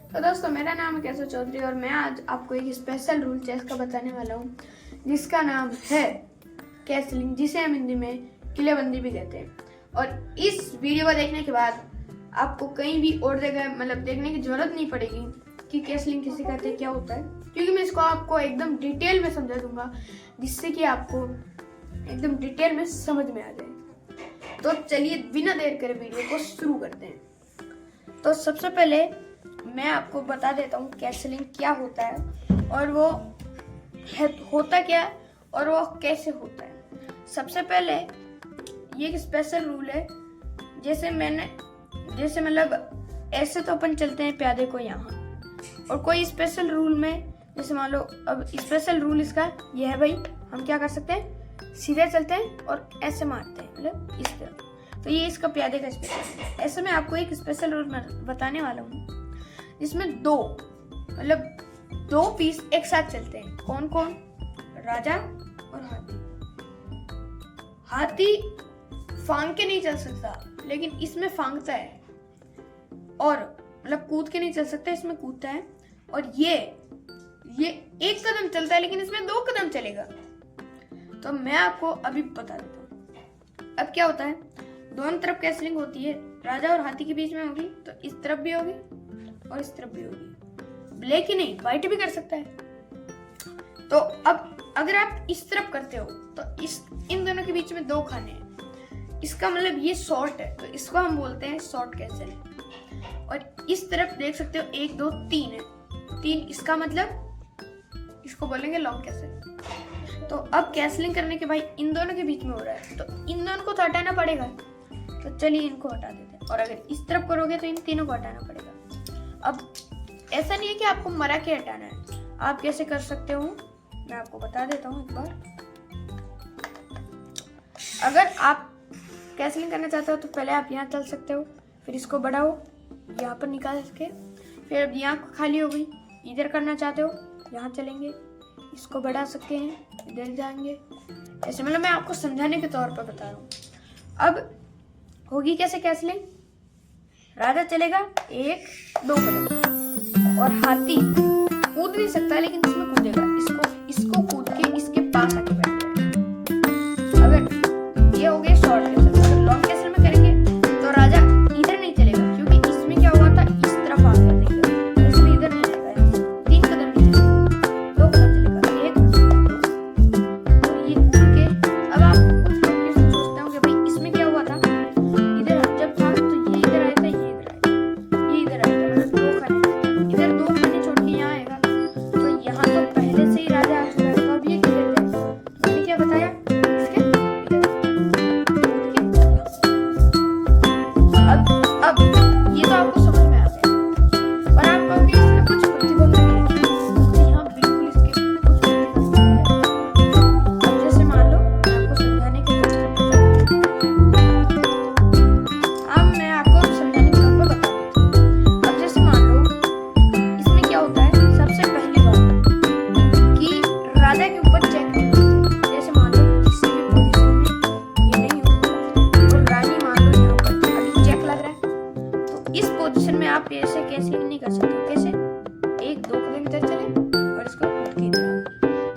तो दोस्तों मेरा नाम है केशव चौधरी और मैं आज आपको एक स्पेशल रूल चेस का बताने वाला हूँ जिसका नाम है कैसलिंग, जिसे हम हिंदी में किलेबंदी भी कहते हैं। और इस वीडियो को देखने के बाद आपको कहीं भी और जगह देखने की जरूरत नहीं पड़ेगी कि कैसलिंग किसे कहते हैं, क्या होता है, क्योंकि मैं इसको आपको एकदम डिटेल में समझा दूंगा जिससे कि आपको एकदम डिटेल में समझ में आ जाए। तो चलिए बिना देर करे वीडियो को शुरू करते हैं। तो सबसे पहले मैं आपको बता देता हूँ कैसलिंग क्या होता है और वो होता क्या है और वो कैसे होता है। सबसे पहले ये एक स्पेशल रूल है, जैसे ऐसे तो अपन चलते हैं प्यादे को यहाँ, और कोई स्पेशल रूल में जैसे मान लो अब स्पेशल रूल इसका ये है भाई, हम क्या कर सकते हैं, सीधे चलते हैं और ऐसे मारते हैं इस तरह। तो ये इसका प्यादे का स्पेशल है। ऐसे मैं आपको एक स्पेशल रूल बताने वाला हूँ जिसमें दो पीस एक साथ चलते हैं। कौन कौन? राजा और हाथी। हाथी फांग के नहीं चल सकता, लेकिन इसमें फांगता है, और कूद के नहीं चल सकता, इसमें कूदता है। और ये एक कदम चलता है, लेकिन इसमें 2 कदम चलेगा। तो मैं आपको अभी बता देता हूँ। अब क्या होता है, दोनों तरफ कैसलिंग होती है, राजा और हाथी के बीच में होगी, तो इस तरफ भी होगी और इस तरफ भी होगी। ब्लैक ही नहीं, व्हाइट भी कर सकता है। तो अब अगर आप इस तरफ करते हो तो इन दोनों के बीच में 2 खाने हैं, इसका ये शॉर्ट है, तो इसको हम बोलते हैं शॉर्ट कैसल। और इस तरफ देख सकते हो 1 2 3 है, 3, इसका इसको बोलेंगे लॉन्ग कैसल। तो अब कैसलिंग करने के भाई इन दोनों के बीच में हो रहा है, तो इन दोनों को तो हटाना पड़ेगा। तो चलिए इनको हटा देते हैं, और अगर इस तरफ करोगे तो इन तीनों को हटाना पड़ेगा। अब ऐसा नहीं है कि आपको मरा के हटाना है, आप कैसे कर सकते हो मैं आपको बता देता हूँ एक बार। अगर आप कैसलिंग करना चाहते हो तो पहले आप यहाँ चल सकते हो, फिर इसको बढ़ाओ, यहाँ पर निकाल के, फिर अब यहाँ खाली हो गई, इधर करना चाहते हो यहाँ चलेंगे, इसको बढ़ा सकते हैं, इधर जाएंगे। ऐसे मैं आपको समझाने के तौर पर बता रहा हूँ। अब होगी कैसे कैसलिंग, राजा चलेगा 1 2 कदम, और हाथी कूद नहीं सकता लेकिन इसमें कूदेगा, इसको कूद के इसके पास आके बैठ जाएगा। अगर ये हो गया शॉर्ट कैसल। अगर लॉन्ग कैसल में करेंगे तो राजा इधर नहीं चलेगा, क्योंकि इसमें क्या हुआ था, इस तरफ आ गया था, इसमें इधर नहीं चलेगा, 3 कदम नहीं चलेगा, 2 कदम चलेगा, 1 और ये कूद के। अब आप कुछ लोग ये सोचते होंगे भाई इसमें क्या हुआ था, इधर जब था तो ये इधर आया था, ये इधर आया था, 2 खाने, इधर 2 खाने छोड़ के यहाँ आएगा, तो यहाँ तो पहले से ही राजा आ चुका है। तो अब ये किधर जाए, मैंने क्या बताया, इसके अब ये तो आपको समझ में आ गया, पर आप कहोगे इसमें कुछ प्रतिबंध भी है, तो यहाँ बिल्कुल इसके कुछ प्रतिबंध नहीं है। अब जैसे मान लो मैं आपको समझाने के तौर पर बता देता हूँ। अब जैसे मान लो इसमें क्या होता है, सबसे पहली बात कि राजा के ऊपर चेक नहीं होना चाहिए। जैसे मान लो किसी भी पोजीशन में ये नहीं होगा, और रानी मान लो यहाँ पर अभी चेक लग रहा है, तो इस पोजीशन में आप ऐसे कैसे नहीं कर सकते हो। कैसे, 1 2 कदम इधर चले और इसको कूद के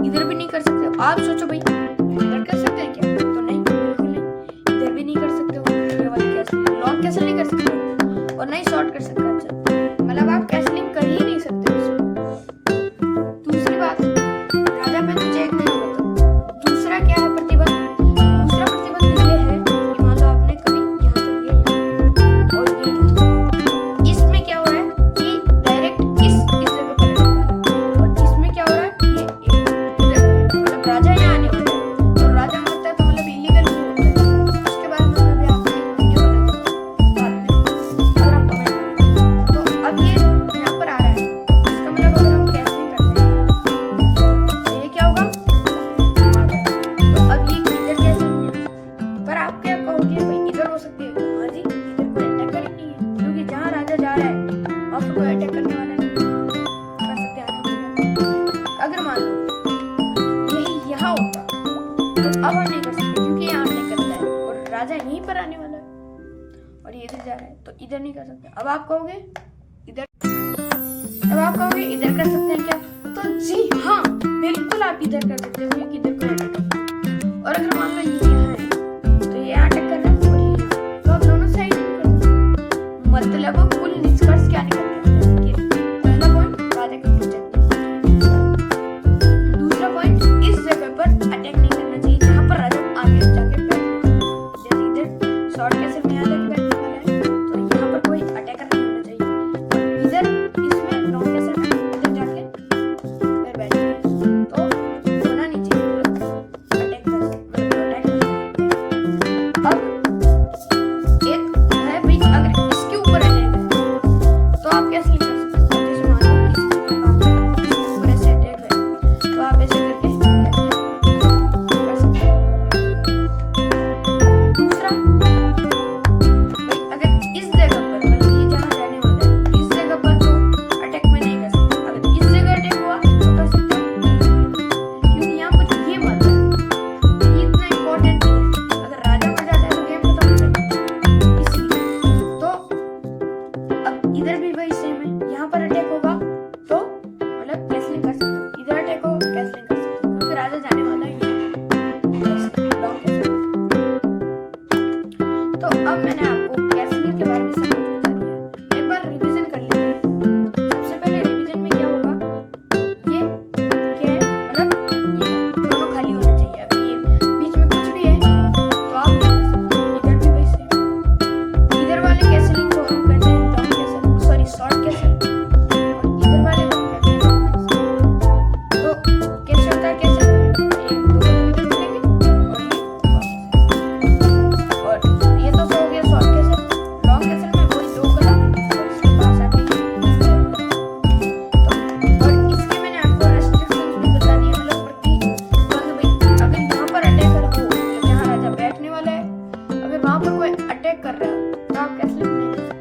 इधर भी नहीं कर सकते हो। आप सोचो भाई इधर कर सकते हैं क्या, तो नहीं, बिल्कुल नहीं, इधर भी नहीं कर सकते हो। ये वाली कैसलिंग लॉन्ग कैसल नहीं कर सकते हो, और नहीं शॉर्ट कर सकते। अच्छा आप कैसलिंग कर ही नहीं सकते इसमें। दूसरी बात, राजा पे तो चेक नहीं होता। दूसरा क्या है प्रतिबंध, दूसरा प्रतिबंध ये है कि मान लो आपने कभी यहाँ चल दिया और ये इसमें क्या हो रहा है कि डायरेक्ट इस जगह पर रहेगा, और इसमें क्या हो रहा है, ये राजा यहाँ आने वाला है, तो राजा मरता है तो इलीगल नहीं होता है। उसके बाद में भी आपको एक वीडियो बना दूंगा, अगर आप कमेंट करें। तो अब ये यहाँ पर आ रहा है, इसका अगर हम कैसलिंग करते हैं तो ये क्या होगा, तो अब ये इधर कैसे नहीं है। पर आप क्या कहोगे भाई इधर हो सकती है, हाँ जी, इधर कोई अटैक कर नहीं है, क्योंकि जहाँ राजा जा रहा है वहाँ पर कोई अटैक करने वाला नहीं कर सकते हैं। अगर मान लो यही यहाँ होता तो अब हम नहीं कर सकते, क्योंकि यहाँ अटैक करता है और राजा यहीं पर आने वाला है, और ये इधर जा रहा है, तो इधर नहीं कर सकते। अब आप कहोगे इधर कहोगे इधर कर सकते हैं क्या, तो जी हाँ बिल्कुल आप इधर कर सकते हो क्योंकि इधर कोई अटैक नहीं। और अगर मान लो ये है तो ये अटैक कर रहा है और ये है, तो आप दोनों साइड में कर सकते हो। मतलब कुल निष्कर्ष क्या निकलता है कि पहला पॉइंट राजा के प्रोजेक्ट, दूसरा पॉइंट इस जगह पर अटैक नहीं करना चाहिए जहाँ पर राजा आगे जाके बैठने वाला है। जैसे इधर शॉर्ट कैसल में राजा बैठने वाला है तो यहाँ पर कोई अटैकर नहीं होना चाहिए। इधर इसमें लॉन्ग कैसल में इधर जाके फिर बैठना है तो होना नहीं चाहिए अटैक कर सकते। अब एक है भाई अगर इसके ऊपर अटैक है तो आप कैसे कर सकते हो। जैसे मान लो किसी ऊपर ऐसे अटैक है तो आप ऐसे करके कर सकते हो। दूसरा भाई अगर इस जगह पर मतलब ये जहाँ जाने वाला है इस जगह पर तो अटैक में नहीं कर सकते। अगर इस जगह अटैक हुआ तो कर सकते हो क्योंकि यहाँ पर ये मत है, ये इतना इम्पोर्टेंट नहीं है। अगर राजा मर जाता है तो गेम खत्म हो जाता है, इसलिए तो अब इधर भी वही सेम है। यहाँ पर अटैक होगा तो मतलब कैसलिंग कर सकते हो, इधर अटैक होगा कैसलिंग कर सकते हो क्योंकि राजा जाने वाला है लॉन्ग कैसल। तो अब मैंने आपको कैसलिंग के बारे में सब कुछ बता दिया, एक बार रिवीजन कर लेते हैं। सबसे पहले रिवीजन में क्या होगा, ये क्या है मतलब ये दोनों खाली होना चाहिए। अगर ये बीच में कुछ भी है तो आप क्या कर सकते हो, इधर भी वैसे इधर वाले कैसलिंग को हम कहते हैं long castle, sorry short castle, और इधर वाले को हम कहते हैं लॉन्ग कैसल। तो कैसे होता है कैसल, एक दो किलोमीटर चलेंगे और ये तो हो गया शॉर्ट कैसल। लॉन्ग कैसल में वही दो कदम और इसके पास आके तो और इसके मैंने आपको रेस्ट्रिक्शंस भी बता दिए, मतलब भाई अगर यहाँ पर अटैकर हो मतलब जहाँ राजा बैठने वाला है अगर वहाँ पर कोई अटैक कर रहा है तो आप कैसलिंग नहीं कर सकते।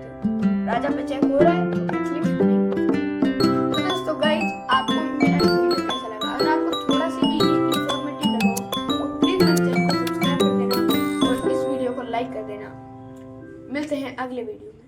राजा पे चेक हो रहा है तो कैसलिंग नहीं कर सकते। तो दोस्तों गाइस आपको मेरा वीडियो कैसा लगा, अगर आपको थोड़ा सा भी ये इंफॉर्मेटिव लगा तो प्लीज मेरे चैनल को सब्सक्राइब कर देना और इस वीडियो को लाइक कर देना। मिलते हैं अगले वीडियो।